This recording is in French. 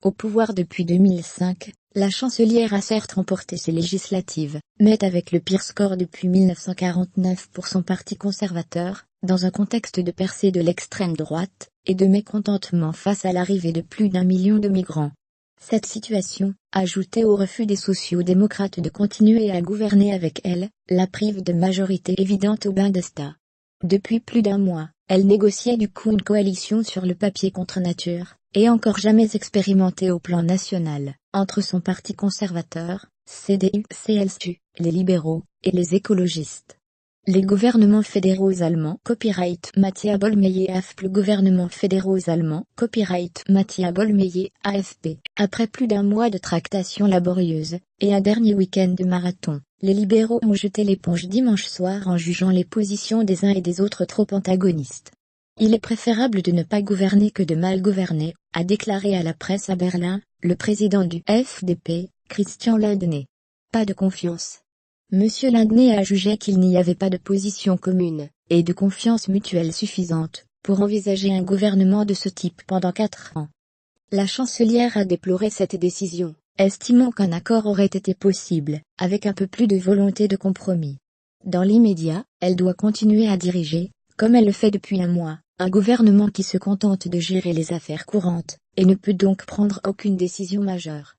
Au pouvoir depuis 2005, la chancelière a certes remporté ses législatives, mais avec le pire score depuis 1949 pour son parti conservateur, dans un contexte de percée de l'extrême droite, et de mécontentement face à l'arrivée de plus d'1 million de migrants. Cette situation, ajoutée au refus des sociaux-démocrates de continuer à gouverner avec elle, la prive de majorité évidente au Bundestag. Depuis plus d'1 mois, elle négociait du coup une coalition sur le papier contre nature, et encore jamais expérimentée au plan national, entre son parti conservateur, CDU-CSU, les libéraux, et les écologistes. Les gouvernements fédéraux allemands Copyright Mattia Bollmeyer AFP. Le gouvernement fédéraux allemands Copyright Mattia Bollmeyer AFP. Après plus d'1 mois de tractations laborieuses, et un dernier week-end de marathon, les libéraux ont jeté l'éponge dimanche soir en jugeant les positions des uns et des autres trop antagonistes. Il est préférable de ne pas gouverner que de mal gouverner, a déclaré à la presse à Berlin, le président du FDP, Christian Lindner. Pas de confiance. Monsieur Lindner a jugé qu'il n'y avait pas de position commune, et de confiance mutuelle suffisante, pour envisager un gouvernement de ce type pendant 4 ans. La chancelière a déploré cette décision, estimant qu'un accord aurait été possible, avec un peu plus de volonté de compromis. Dans l'immédiat, elle doit continuer à diriger, comme elle le fait depuis 1 mois, un gouvernement qui se contente de gérer les affaires courantes, et ne peut donc prendre aucune décision majeure.